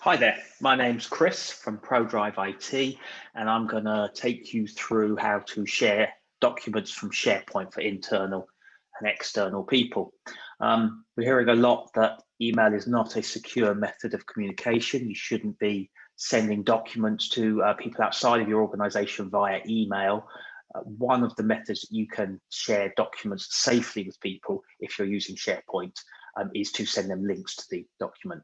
Hi there, my name's Chris from ProDrive IT, and I'm going to take you through how to share documents from SharePoint for internal and external people. We're hearing a lot that email is not a secure method of communication. You shouldn't be sending documents to people outside of your organization via email. One of the methods that you can share documents safely with people if you're using SharePoint is to send them links to the document.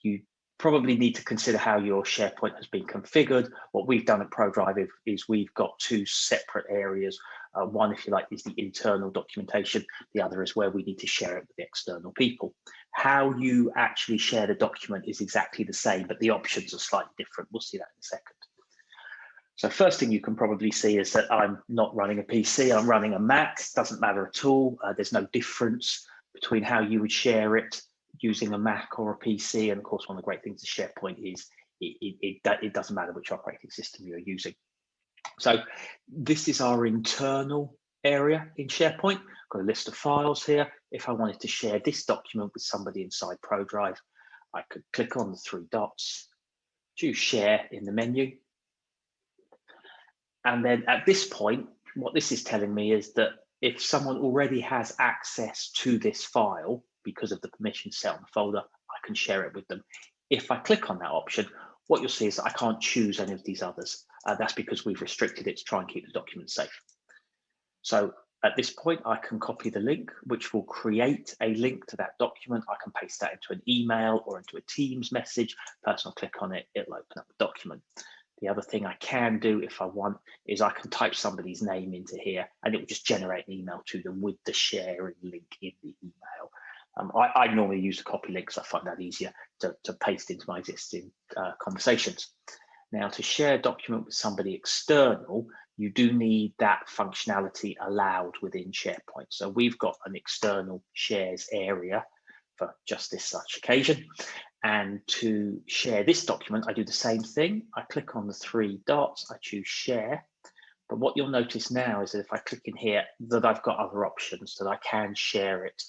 You probably need to consider how your SharePoint has been configured. What we've done at ProDrive is we've got two separate areas. One, if you like, is the internal documentation. The other is where we need to share it with the external people. How you actually share the document is exactly the same, but the options are slightly different. We'll see that in a second. So first thing you can probably see is that I'm not running a PC, I'm running a Mac. Doesn't matter at all. There's no difference between how you would share it using a Mac or a PC. And of course, one of the great things of SharePoint is it doesn't matter which operating system you're using. So this is our internal area in SharePoint. I've got a list of files here. If I wanted to share this document with somebody inside ProDrive, I could click on the three dots, choose Share in the menu. And then at this point, what this is telling me is that if someone already has access to this file, because of the permissions set on the folder, I can share it with them. If I click on that option, what you'll see is that I can't choose any of these others. That's because we've restricted it to try and keep the document safe. So at this point, I can copy the link, which will create a link to that document. I can paste that into an email or into a Teams message. Person will click on it, it'll open up the document. The other thing I can do if I want is I can type somebody's name into here and it will just generate an email to them with the sharing link in the email. I normally use the copy links. I find that easier to paste into my existing conversations. Now, to share a document with somebody external, you do need that functionality allowed within SharePoint. So we've got an external shares area for just this such occasion. And to share this document, I do the same thing. I click on the three dots, I choose share. But what you'll notice now is that if I click in here, that I've got other options, that I can share it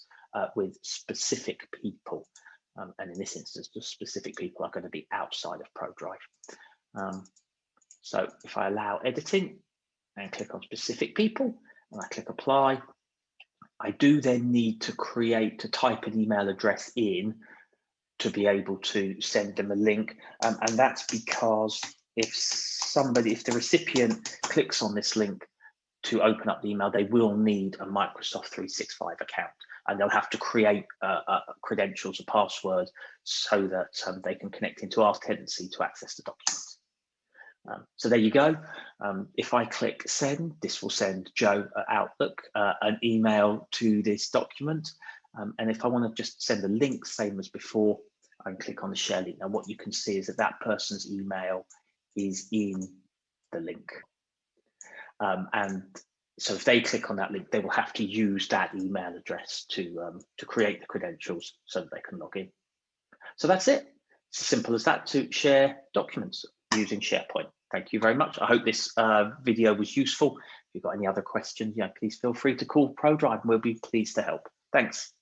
with specific people. And in this instance, the specific people are going to be outside of ProDrive. So if I allow editing and click on specific people and I click apply, I do then need to type an email address in to be able to send them a link. And that's because if the recipient clicks on this link to open up the email, they will need a Microsoft 365 account. And they'll have to create credentials, a password, so that they can connect into our tenancy to access the document. So there you go. If I click send, this will send Joe at Outlook an email to this document. And if I want to just send a link, same as before, I can click on the share link. Now what you can see is that that person's email is in the link. And so if they click on that link, they will have to use that email address to create the credentials so that they can log in. So that's it. It's as simple as that to share documents using SharePoint. Thank you very much. I hope this video was useful. If you've got any other questions, please feel free to call ProDrive and we'll be pleased to help. Thanks.